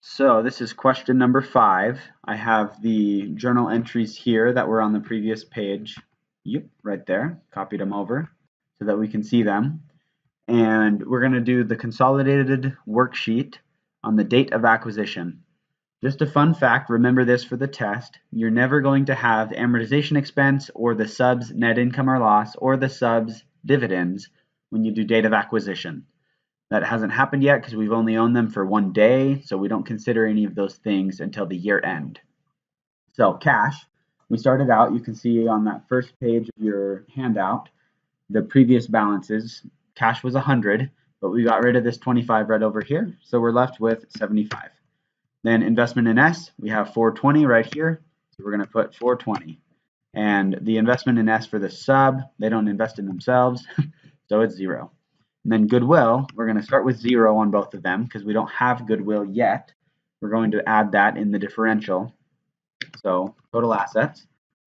So this is question number 5. I have the journal entries here that were on the previous page. Yep, right there. Copied them over so that we can see them. And we're going to do the consolidated worksheet on the date of acquisition. Just a fun fact, remember this for the test. You're never going to have the amortization expense or the subs net income or loss or the subs dividends when you do date of acquisition. That hasn't happened yet because we've only owned them for 1 day, so we don't consider any of those things until the year end. So cash, we started out, you can see on that first page of your handout, the previous balances. Cash was 100, but we got rid of this 25 right over here, so we're left with 75. Then investment in S, we have 420 right here, so we're going to put 420. And the investment in S for the sub, they don't invest in themselves, so it's 0. And then goodwill, we're going to start with 0 on both of them because we don't have goodwill yet. We're going to add that in the differential. So total assets,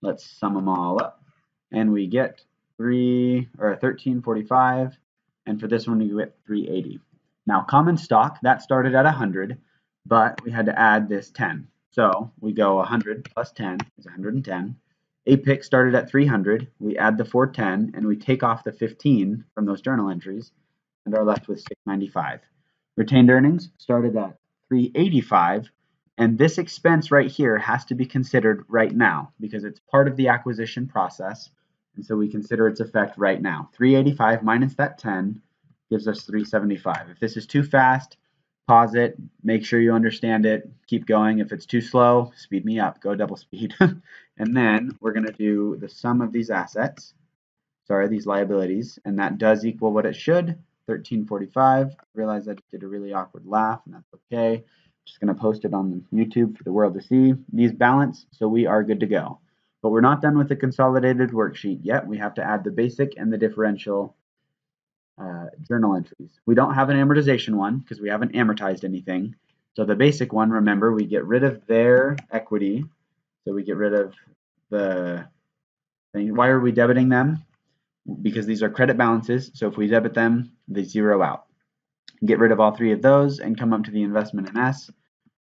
let's sum them all up. And we get 1345. And for this one, we get 380. Now common stock, that started at 100, but we had to add this 10. So we go 100 plus 10 is 110. APIC started at 300, we add the 410, and we take off the 15 from those journal entries, and are left with 695. Retained earnings started at 385, and this expense right here has to be considered right now because it's part of the acquisition process, and so we consider its effect right now. 385 minus that 10 gives us 375. If this is too fast, pause it, make sure you understand it, keep going. If it's too slow, speed me up, go double speed. And then we're going to do the sum of these assets, these liabilities, and that does equal what it should, 1345. I realize I just did a really awkward laugh, and that's okay. Just going to post it on YouTube for the world to see. These balance, so we are good to go. But we're not done with the consolidated worksheet yet. We have to add the basic and the differential journal entries. We don't have an amortization one because we haven't amortized anything. So the basic one, remember, we get rid of their equity. So we get rid of the thing. Why are we debiting them? Because these are credit balances. So if we debit them, they zero out. Get rid of all 3 of those and come up to the investment in S.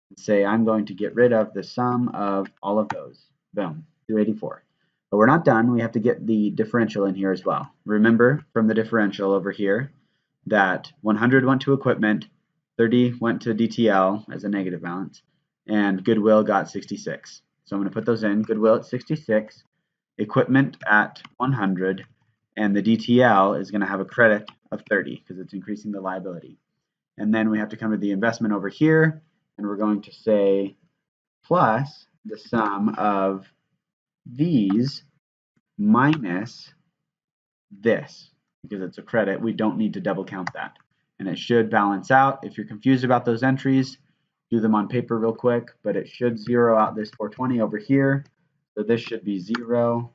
And say I'm going to get rid of the sum of all of those. Boom, 284. But we're not done. We have to get the differential in here as well. Remember from the differential over here that 100 went to equipment, 30 went to DTL as a negative balance, and goodwill got 66. So I'm going to put those in. Goodwill at 66, equipment at 100, and the DTL is going to have a credit of 30 because it's increasing the liability. And then we have to come to the investment over here, and we're going to say plus the sum of these minus this, because it's a credit. We don't need to double count that, and it should balance out. If you're confused about those entries, do them on paper real quick, but it should zero out this 420 over here, so this should be 0.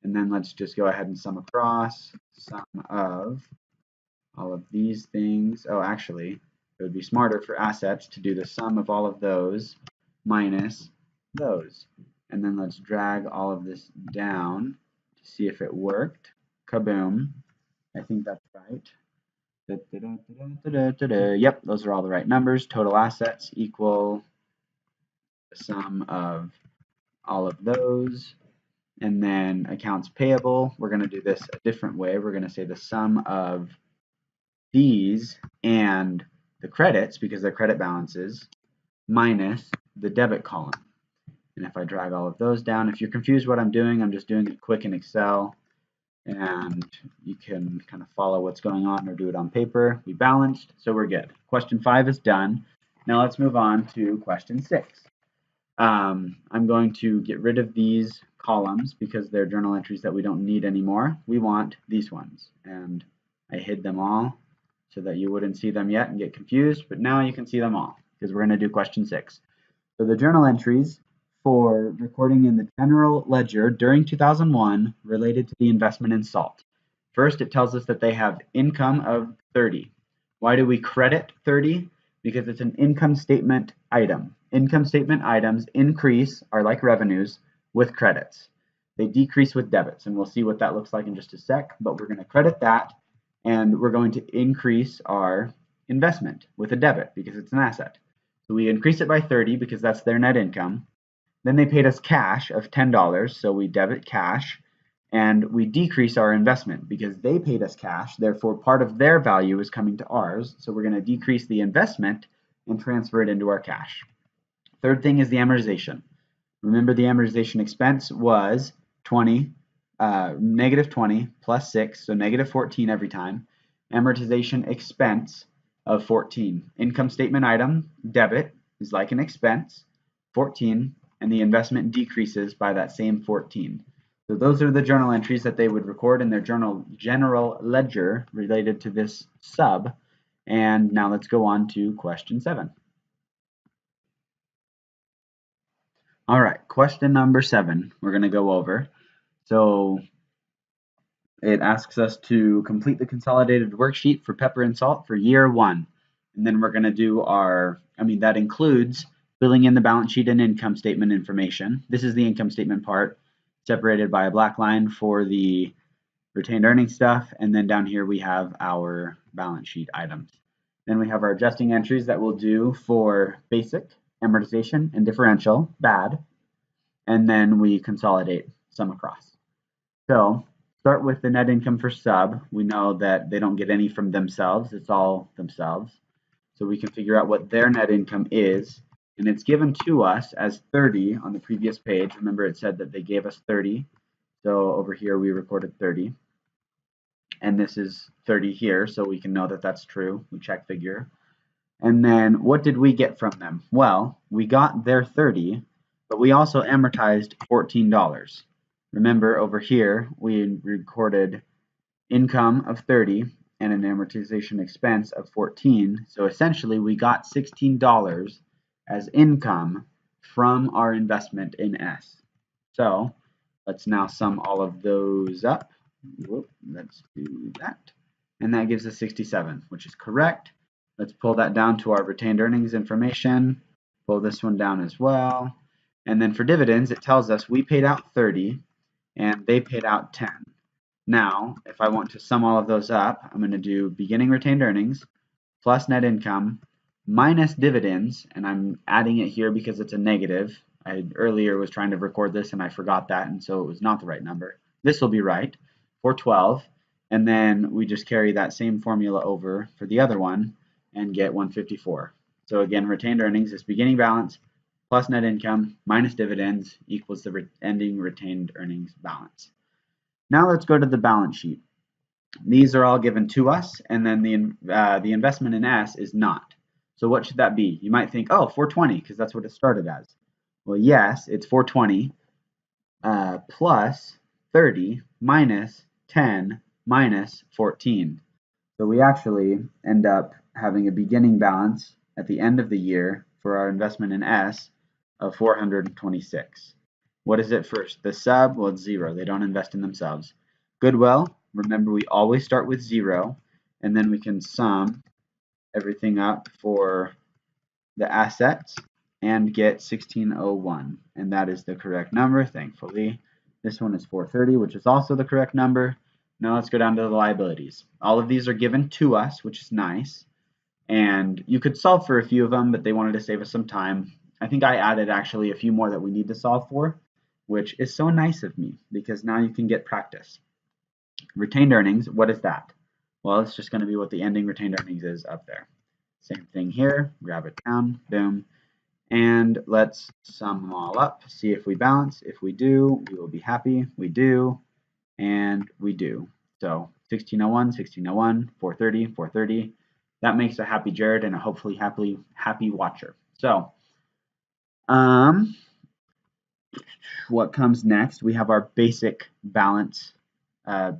And then let's just go ahead and sum across sum of all of these things. Oh, actually, it would be smarter for assets to do the sum of all of those minus those. And then let's drag all of this down to see if it worked. Kaboom. I think that's right. Yep, those are all the right numbers. Total assets equal the sum of all of those. And then accounts payable, we're going to do this a different way. We're going to say the sum of these and the credits, because they're credit balances, minus the debit column. And if I drag all of those down, if you're confused what I'm doing, I'm just doing it quick in Excel, and you can kind of follow what's going on or do it on paper. We balanced, so we're good. Question 5 is done. Now let's move on to question 6. I'm going to get rid of these columns because they're journal entries that we don't need anymore. We want these ones, and I hid them all so that you wouldn't see them yet and get confused, but now you can see them all because we're going to do question 6. So the journal entries for recording in the general ledger during 2001 related to the investment in SALT. First, it tells us that they have income of 30. Why do we credit 30? Because it's an income statement item. Income statement items are like revenues with credits. They decrease with debits, and we'll see what that looks like in just a sec, but we're going to credit that, and we're going to increase our investment with a debit because it's an asset. So we increase it by 30 because that's their net income. Then they paid us cash of $10, so we debit cash, and we decrease our investment because they paid us cash, therefore part of their value is coming to ours, so we're going to decrease the investment and transfer it into our cash. Third thing is the amortization. Remember the amortization expense was negative 20 plus 6, so negative 14 every time. Amortization expense of 14. Income statement item, debit, is like an expense, 14, and the investment decreases by that same 14. So those are the journal entries that they would record in their general ledger related to this sub. And now let's go on to question 7. All right, question number 7 we're going to go over. So it asks us to complete the consolidated worksheet for Pepper and Salt for year 1. And then we're going to do that includes filling in the balance sheet and income statement information. This is the income statement part, separated by a black line for the retained earnings stuff. And then down here we have our balance sheet items. Then we have our adjusting entries that we'll do for basic, amortization, and differential, bad. And then we consolidate sum across. So start with the net income for sub. We know that they don't get any from themselves. It's all themselves. So we can figure out what their net income is. And it's given to us as 30 on the previous page. Remember it said that they gave us 30. So over here we recorded 30. And this is 30 here, so we can know that that's true. We check figure. And then what did we get from them? Well, we got their 30, but we also amortized $14. Remember over here we recorded income of 30 and an amortization expense of 14. So essentially we got $16 as income from our investment in S. So let's now sum all of those up. Let's do that. And that gives us 67, which is correct. Let's pull that down to our retained earnings information. Pull this one down as well. And then for dividends, it tells us we paid out 30 and they paid out 10. Now, if I want to sum all of those up, I'm going to do beginning retained earnings plus net income minus dividends, and I'm adding it here because it's a negative. I earlier was trying to record this and I forgot that, and so it was not the right number. This will be right for 12, and then we just carry that same formula over for the other one and get 154. So again, retained earnings is beginning balance plus net income minus dividends equals the ending retained earnings balance. Now let's go to the balance sheet. These are all given to us, and then the investment in S is not. So what should that be? You might think, oh, 420, because that's what it started as. Well, yes, it's 420 plus 30 minus 10 minus 14. So we actually end up having a beginning balance at the end of the year for our investment in S of 426. What is it first? The sub? Well, it's 0. They don't invest in themselves. Goodwill, remember we always start with 0, and then we can sum everything up for the assets and get 1601, and that is the correct number, thankfully. This one is 430, which is also the correct number. Now let's go down to the liabilities. All of these are given to us, which is nice, and you could solve for a few of them, but they wanted to save us some time. I think I added actually a few more that we need to solve for, which is so nice of me because now you can get practice. Retained earnings, what is that? Well, it's just going to be what the ending retained earnings is up there. Same thing here, grab it down, boom, and let's sum them all up, see if we balance. If we do, we will be happy. We do, and we do. So 1601, 1601, 430, 430. That makes a happy Jared and a hopefully happy watcher. So, what comes next? We have our basic balance,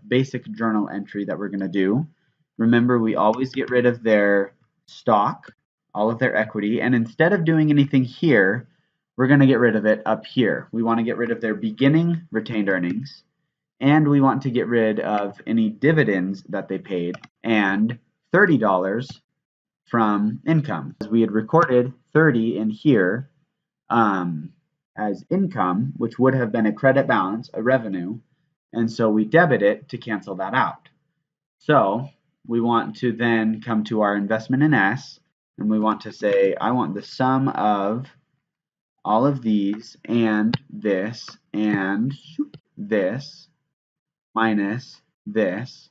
basic journal entry that we're going to do. Remember, we always get rid of their stock, all of their equity, and instead of doing anything here, we're going to get rid of it up here. We want to get rid of their beginning retained earnings, and we want to get rid of any dividends that they paid, and $30 from income. We had recorded 30 in here as income, which would have been a credit balance, a revenue, and so we debit it to cancel that out. So we want to then come to our investment in S, and we want to say, I want the sum of all of these and this minus this,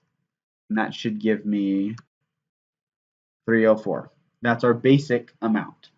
and that should give me 304. That's our basic amount.